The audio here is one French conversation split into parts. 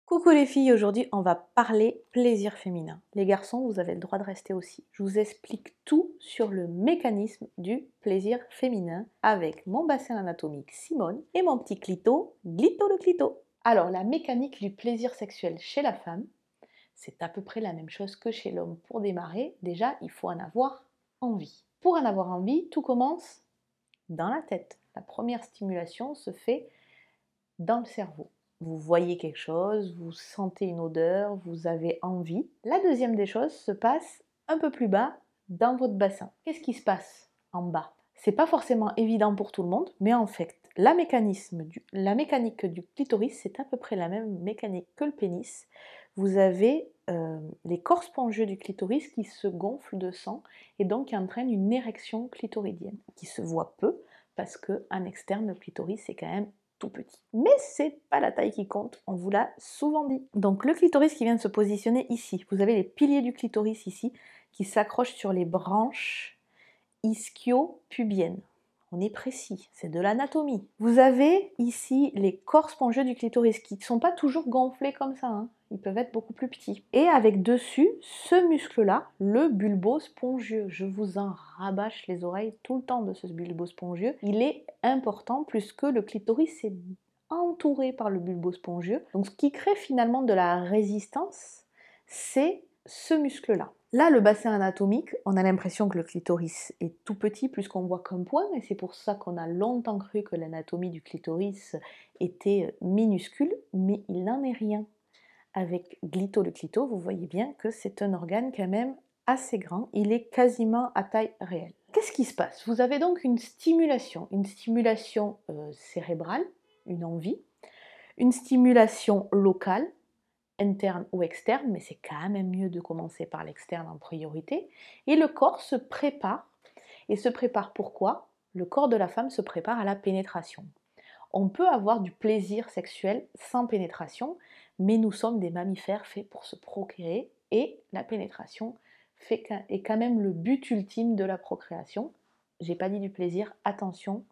Coucou les filles, aujourd'hui on va parler plaisir féminin. Les garçons, vous avez le droit de rester aussi. Je vous explique tout sur le mécanisme du plaisir féminin avec mon bassin anatomique Simone et mon petit clito, Glito le clito. Alors la mécanique du plaisir sexuel chez la femme, c'est à peu près la même chose que chez l'homme. Pour démarrer, déjà il faut en avoir envie. Pour en avoir envie, tout commence dans la tête. La première stimulation se fait dans le cerveau. Vous voyez quelque chose, vous sentez une odeur, vous avez envie. La deuxième des choses se passe un peu plus bas dans votre bassin. Qu'est-ce qui se passe en bas? C'est pas forcément évident pour tout le monde, mais en fait, la mécanique du clitoris, c'est à peu près la même mécanique que le pénis. Vous avez les corps spongieux du clitoris qui se gonflent de sang et donc qui entraînent une érection clitoridienne qui se voit peu parce qu'en externe, le clitoris, c'est quand même tout petit. Mais c'est pas la taille qui compte, on vous l'a souvent dit. Donc le clitoris qui vient de se positionner ici, vous avez les piliers du clitoris ici qui s'accrochent sur les branches ischio-pubiennes. On est précis, c'est de l'anatomie. Vous avez ici les corps spongieux du clitoris qui ne sont pas toujours gonflés comme ça, hein. Ils peuvent être beaucoup plus petits. Et avec dessus, ce muscle-là, le bulbo spongieux. Je vous en rabâche les oreilles tout le temps de ce bulbo spongieux. Il est important puisque le clitoris est entouré par le bulbo spongieux. Donc ce qui crée finalement de la résistance, c'est ce muscle-là. Là, le bassin anatomique, on a l'impression que le clitoris est tout petit plus qu'on voit qu'un point, et c'est pour ça qu'on a longtemps cru que l'anatomie du clitoris était minuscule, mais il n'en est rien. Avec Glito le clito, vous voyez bien que c'est un organe quand même assez grand, il est quasiment à taille réelle. Qu'est-ce qui se passe? Vous avez donc une stimulation cérébrale, une envie, une stimulation locale, interne ou externe, mais c'est quand même mieux de commencer par l'externe en priorité. Et le corps se prépare. Et se prépare pourquoi? Le corps de la femme se prépare à la pénétration. On peut avoir du plaisir sexuel sans pénétration, mais nous sommes des mammifères faits pour se procréer et la pénétration est quand même le but ultime de la procréation. J'ai pas dit du plaisir, attention,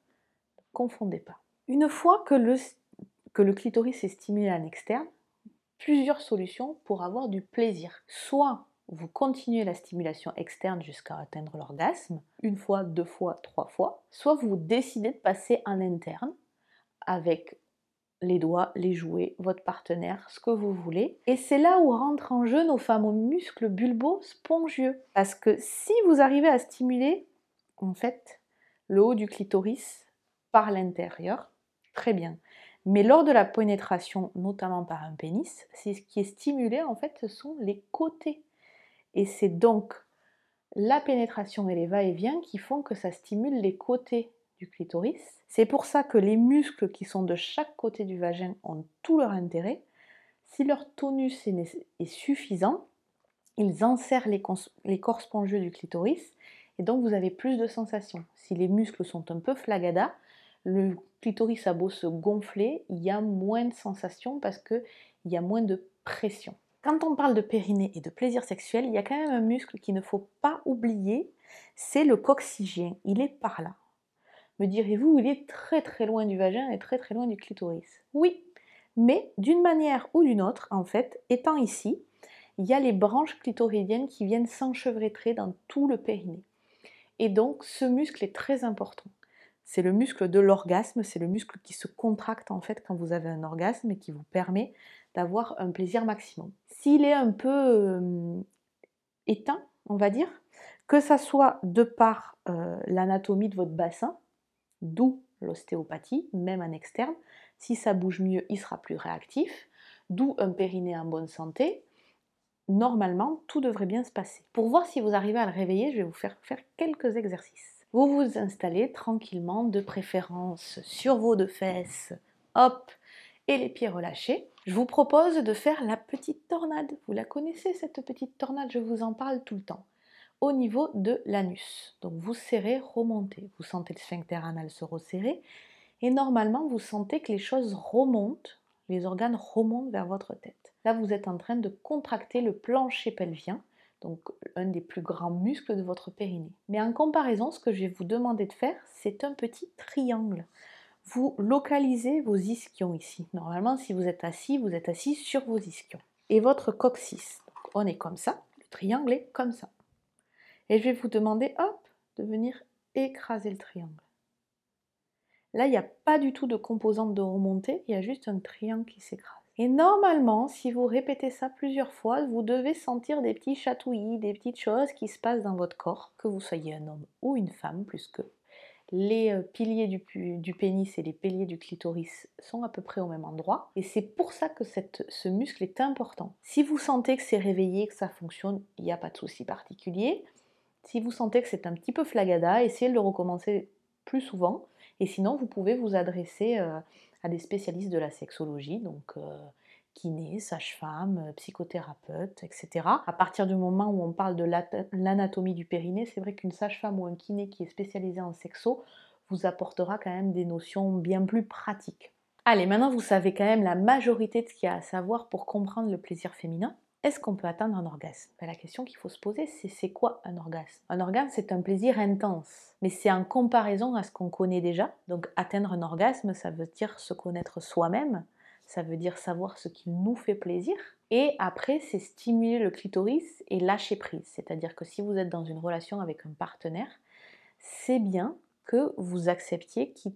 ne confondez pas. Une fois que le clitoris est stimulé en externe, plusieurs solutions pour avoir du plaisir. Soit vous continuez la stimulation externe jusqu'à atteindre l'orgasme, une fois, deux fois, trois fois, soit vous décidez de passer en interne avec les doigts, les jouets, votre partenaire, ce que vous voulez. Et c'est là où rentrent en jeu nos fameux muscles bulbo-spongieux. Parce que si vous arrivez à stimuler, en fait, le haut du clitoris par l'intérieur, très bien. Mais lors de la pénétration, notamment par un pénis, ce qui est stimulé, en fait, ce sont les côtés. Et c'est donc la pénétration et les va-et-vient qui font que ça stimule les côtés du clitoris. C'est pour ça que les muscles qui sont de chaque côté du vagin ont tout leur intérêt. Si leur tonus est suffisant, ils enserrent les corps spongieux du clitoris et donc vous avez plus de sensations. Si les muscles sont un peu flagada, le clitoris a beau se gonfler, il y a moins de sensations parce qu'il y a moins de pression. Quand on parle de périnée et de plaisir sexuel, il y a quand même un muscle qu'il ne faut pas oublier, c'est le coccygien. Il est par là. Me direz-vous, il est très très loin du vagin et très très loin du clitoris. Oui, mais d'une manière ou d'une autre, en fait, étant ici, il y a les branches clitoridiennes qui viennent s'enchevêtrer dans tout le périnée. Et donc, ce muscle est très important. C'est le muscle de l'orgasme, c'est le muscle qui se contracte en fait quand vous avez un orgasme et qui vous permet d'avoir un plaisir maximum. S'il est un peu éteint, on va dire, que ça soit de par l'anatomie de votre bassin, d'où l'ostéopathie, même en externe, si ça bouge mieux, il sera plus réactif, d'où un périnée en bonne santé. Normalement, tout devrait bien se passer. Pour voir si vous arrivez à le réveiller, je vais vous faire quelques exercices. Vous vous installez tranquillement, de préférence sur vos deux fesses, hop, et les pieds relâchés. Je vous propose de faire la petite tornade. Vous la connaissez cette petite tornade, je vous en parle tout le temps. Au niveau de l'anus. Donc vous serrez, remontez. Vous sentez le sphincter anal se resserrer et normalement vous sentez que les choses remontent, les organes remontent vers votre tête. Là vous êtes en train de contracter le plancher pelvien, donc un des plus grands muscles de votre périnée. Mais en comparaison, ce que je vais vous demander de faire, c'est un petit triangle. vous localisez vos ischions ici. Normalement, si vous êtes assis sur vos ischions. Et votre coccyx. Donc, on est comme ça, le triangle est comme ça. Et je vais vous demander, hop, de venir écraser le triangle. Là, il n'y a pas du tout de composante de remontée, il y a juste un triangle qui s'écrase. Et normalement, si vous répétez ça plusieurs fois, vous devez sentir des petits chatouillis, des petites choses qui se passent dans votre corps, que vous soyez un homme ou une femme, plus que les piliers du pénis et les piliers du clitoris sont à peu près au même endroit. Et c'est pour ça que ce muscle est important. Si vous sentez que c'est réveillé, que ça fonctionne, il n'y a pas de souci particulier. Si vous sentez que c'est un petit peu flagada, essayez de le recommencer plus souvent. Et sinon, vous pouvez vous adresser à des spécialistes de la sexologie, donc kiné, sage-femme, psychothérapeute, etc. À partir du moment où on parle de l'anatomie du périnée, c'est vrai qu'une sage-femme ou un kiné qui est spécialisé en sexo vous apportera quand même des notions bien plus pratiques. Allez, maintenant vous savez quand même la majorité de ce qu'il y a à savoir pour comprendre le plaisir féminin. Est-ce qu'on peut atteindre un orgasme? La question qu'il faut se poser, c'est quoi un orgasme? Un orgasme, c'est un plaisir intense, mais c'est en comparaison à ce qu'on connaît déjà. Donc atteindre un orgasme, ça veut dire se connaître soi-même, ça veut dire savoir ce qui nous fait plaisir. Et après, c'est stimuler le clitoris et lâcher prise. C'est-à-dire que si vous êtes dans une relation avec un partenaire, c'est bien que vous acceptiez qu'il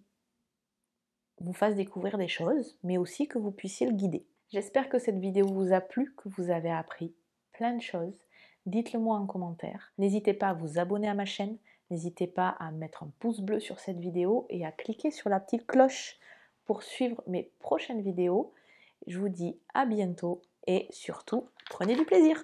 vous fasse découvrir des choses, mais aussi que vous puissiez le guider. J'espère que cette vidéo vous a plu, que vous avez appris plein de choses. Dites-le moi en commentaire. N'hésitez pas à vous abonner à ma chaîne. N'hésitez pas à mettre un pouce bleu sur cette vidéo et à cliquer sur la petite cloche pour suivre mes prochaines vidéos. Je vous dis à bientôt et surtout, prenez du plaisir!